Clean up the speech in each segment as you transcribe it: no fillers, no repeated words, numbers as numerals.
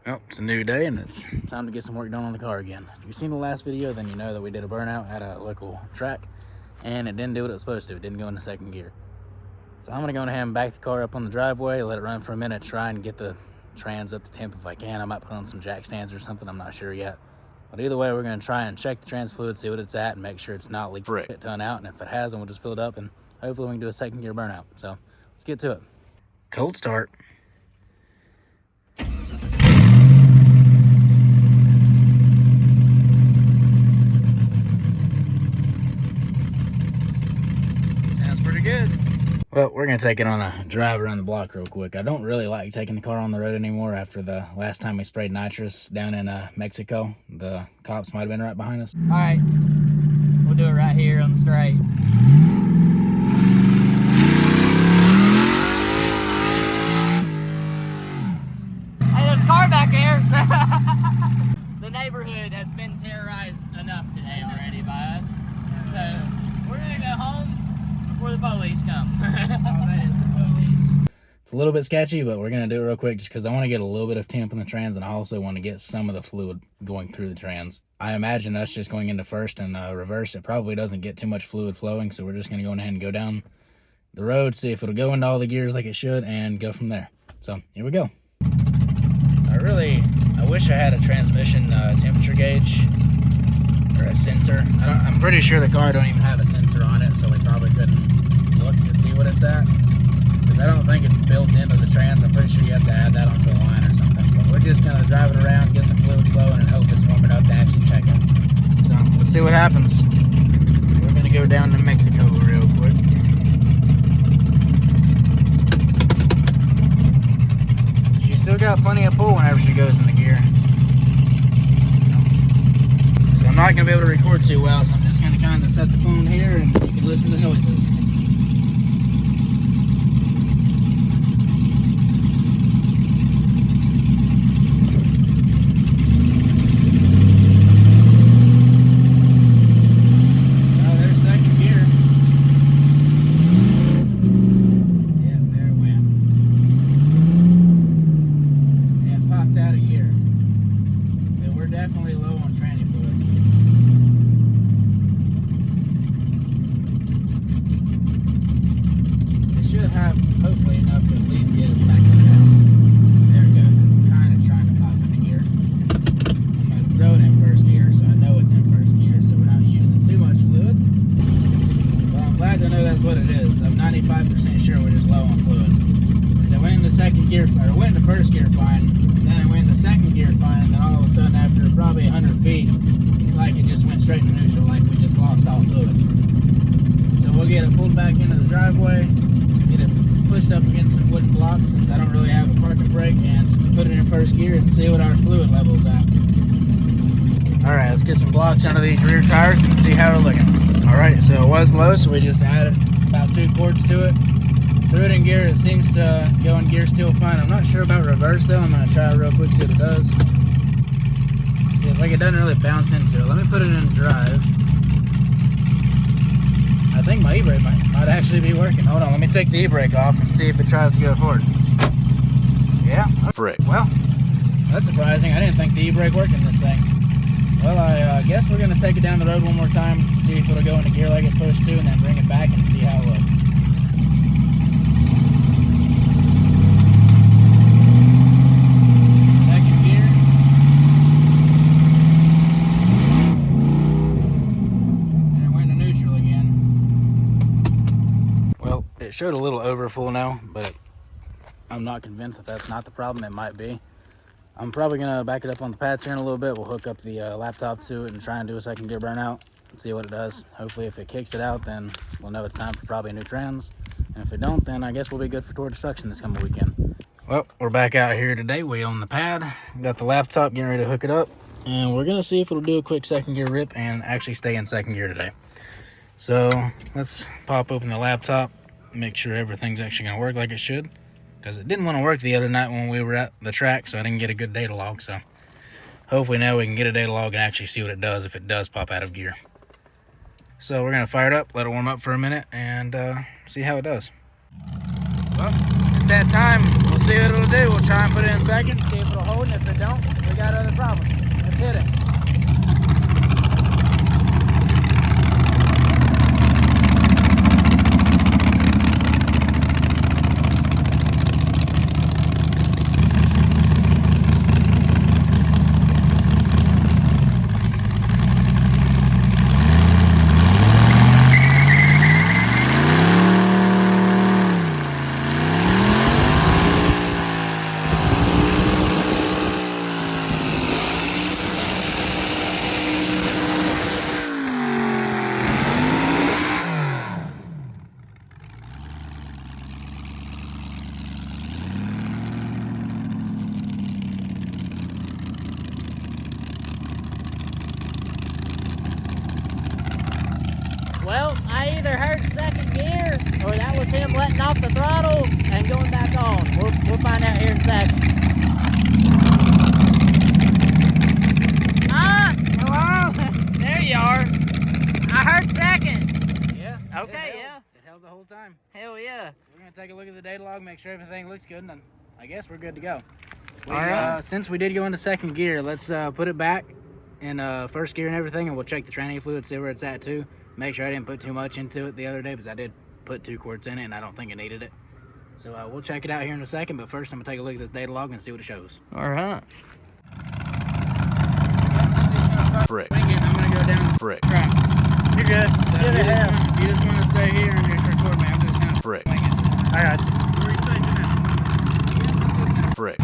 Well, it's a new day and it's time to get some work done on the car again. If you've seen the last video, then you know that we did a burnout at a local track and it didn't do what it was supposed to. It didn't go into second gear. So I'm gonna go ahead and back the car up on the driveway, let it run for a minute, try and get the trans up to temp if I can. I might put on some jack stands or something, I'm not sure yet. But either way, we're gonna try and check the trans fluid, see what it's at, and make sure it's not leaking a ton out. And if it has, then we'll just fill it up and hopefully we can do a second gear burnout. So let's get to it. Cold start. Good. Well, we're gonna take it on a drive around the block real quick. I don't really like taking the car on the road anymore after the last time we sprayed nitrous down in Mexico. The cops might have been right behind us. All right, we'll do it right here on the straight. Hey, there's a car back there. The neighborhood has been terrorized enough today already by us. So we're gonna go home before the police come. Oh, that is the police. It's a little bit sketchy, but we're going to do it real quick just because I want to get a little bit of temp in the trans, and I also want to get some of the fluid going through the trans. I imagine us just going into first and reverse, it probably doesn't get too much fluid flowing, so we're just going to go ahead and go down the road, see if it'll go into all the gears like it should, and go from there. So, here we go. I wish I had a transmission temperature gauge. Or a sensor. I'm pretty sure the car don't even have a sensor on it, so we probably couldn't look to see what it's at. Because I don't think it's built into the trans. I'm pretty sure you have to add that onto a line or something. But we're just going to drive it around, get some fluid flowing, and hope it's warm enough to actually check it. So, let's see what happens. We're going to go down to Mexico real quick. She's still got plenty of pull whenever she goes in the gear. I'm not going to be able to record too well, so I'm just going to kind of set the phone here and you can listen to the noises. Oh, there's second gear. Yeah, there it went. Yeah, it popped out of gear. So we're definitely low on tranny fluid. Should have hopefully enough to at least get us back to the house. There it goes. It's kind of trying to pop into gear. I'm going to throw it in first gear so I know it's in first gear so we're not using too much fluid. Well, I'm glad to know that's what it is. I'm 95% sure we're just low on fluid. Because I went into second gear, or went into first gear fine, then I went into second gear fine, and then all of a sudden after probably 100 feet, it's like it just went straight to neutral, like we just lost all fluid. So we'll get it pulled back into the driveway, get it pushed up against some wooden blocks since I don't really have a parking brake, and put it in first gear and see what our fluid level is at. Alright, let's get some blocks under these rear tires and see how we're looking. Alright, so it was low, so we just added about 2 quarts to it. Threw it in gear, it seems to go in gear still fine. I'm not sure about reverse though. I'm going to try it real quick, see what it does. See, it's like it doesn't really bounce into it. Let me put it in drive. I think my e-brake might actually be working. Hold on, let me take the e-brake off and see if it tries to go forward. Yeah. Frick. Well, that's surprising. I didn't think the e-brake worked in this thing. Well, I guess we're going to take it down the road one more time, see if it'll go into gear like it's supposed to, and then bring it back and see how it looks. Second gear. And it went to neutral again. Well, it showed a little overfull now, but I'm not convinced that that's not the problem. It might be. I'm probably going to back it up on the pads here in a little bit. We'll hook up the laptop to it and try and do a second gear burnout and see what it does. Hopefully if it kicks it out, then we'll know it's time for probably a new trans. And if it don't, then I guess we'll be good for tour destruction this coming weekend. Well, we're back out here today. We on the pad. Got the laptop getting ready to hook it up. And we're going to see if it'll do a quick second gear rip and actually stay in second gear today. So let's pop open the laptop, make sure everything's actually going to work like it should. Because it didn't want to work the other night when we were at the track, so I didn't get a good data log. So hopefully now we can get a data log and actually see what it does if it does pop out of gear. So we're going to fire it up, let it warm up for a minute, and see how it does. Well, it's that time. We'll see what it'll do. We'll try and put it in second, see if it'll hold, and if it don't, we got other problems. Let's hit it. Well, I either heard second gear or that was him letting off the throttle and going back on. We'll find out here in a second. Hello? There you are. I heard second. Yeah. Okay, yeah. It held the whole time. Hell yeah. We're going to take a look at the data log, make sure everything looks good, and then I guess we're good to go. All right. Since we did go into second gear, let's put it back in first gear and everything, and we'll check the tranny fluid, see where it's at too. Make sure I didn't put too much into it the other day, because I did put 2 quarts in it, and I don't think it needed it. So we'll check it out here in a second, but first I'm going to take a look at this data log and see what it shows. All right. Frick. I'm going to go down Frick. the track. You're good. So if you just want to stay here and just record me, I'm just going to Frick. wing it. I got you. Frick.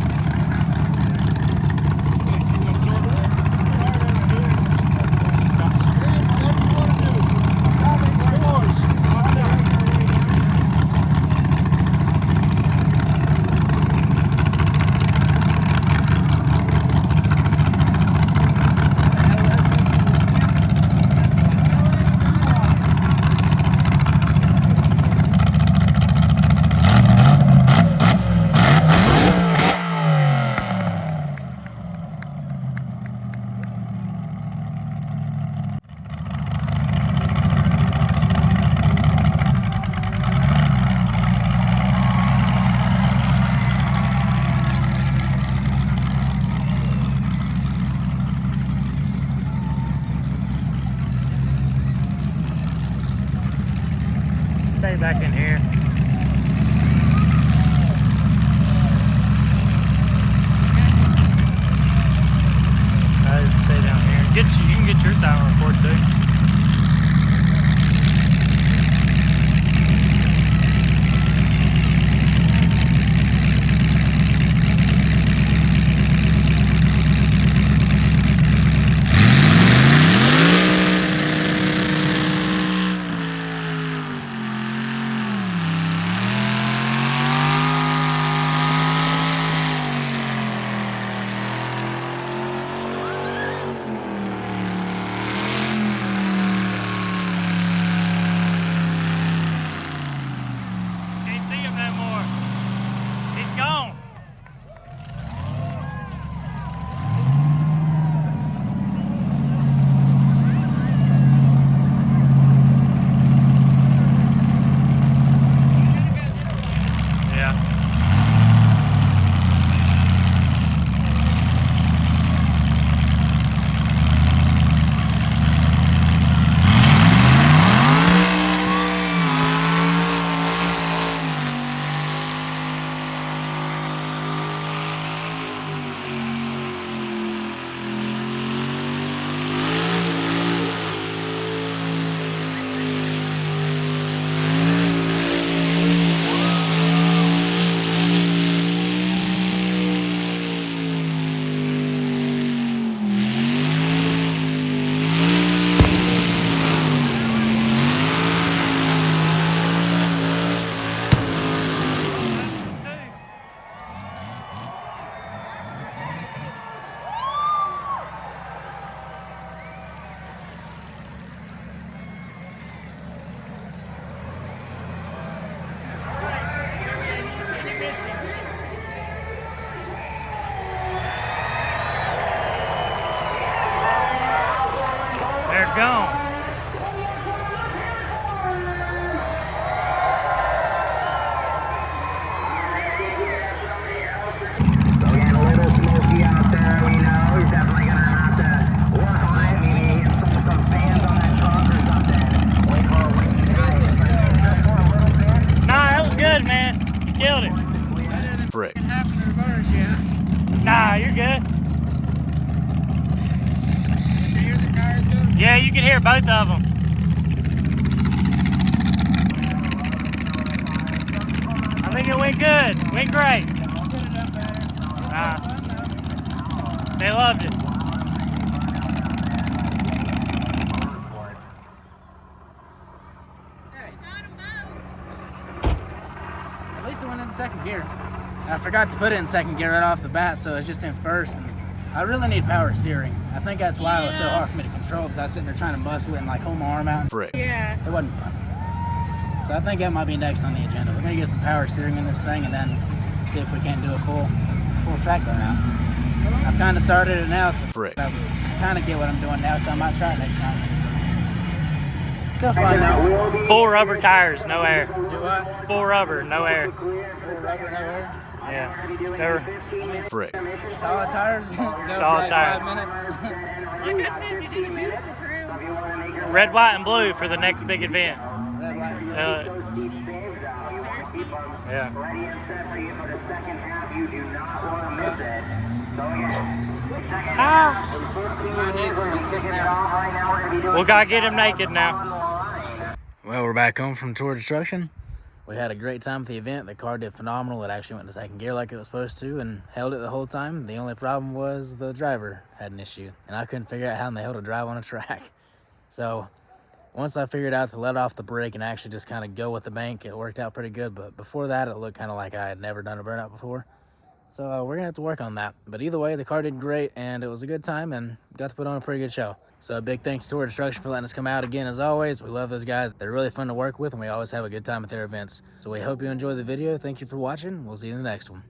Stay back in here. Just stay down here. You can get your sound record too. Gone. you can hear both of them. I think it went good. Went great. They loved it. At least it went into second gear. I forgot to put it in second gear right off the bat, so it's just in first. And I really need power steering. I think that's why it was so hard for me to control, because I was sitting there trying to muscle it and like hold my arm out. Frick. Yeah. It wasn't fun. So I think that might be next on the agenda. We're gonna get some power steering in this thing and then see if we can't do a full track burnout. I've kind of started it now, so Frick. I kind of get what I'm doing now, so I might try it next time. Still fun though. Full rubber tires, no air. Do what? Full rubber, no air. Full rubber, no air. Yeah. Never. Frick. Solid tires. Go for Solid like tire. 5 minutes. Like I said, you did a beautiful trail. Red, white, and blue for the next big event. Red, white, blue. Yeah. I need some assistance. We gotta get him naked now. Well, we're back home from tour destruction. We had a great time at the event. The car did phenomenal. It actually went to second gear like it was supposed to and held it the whole time. The only problem was the driver had an issue, and I couldn't figure out how in the hell to drive on a track. So once I figured out to let off the brake and actually just kind of go with the bank, it worked out pretty good. But before that, it looked kind of like I had never done a burnout before. So we're gonna have to work on that. But either way, the car did great, and it was a good time, and got to put on a pretty good show. So a big thanks to Tour Destruction for letting us come out again. As always, we love those guys. They're really fun to work with, and we always have a good time at their events. So we hope you enjoy the video. Thank you for watching. We'll see you in the next one.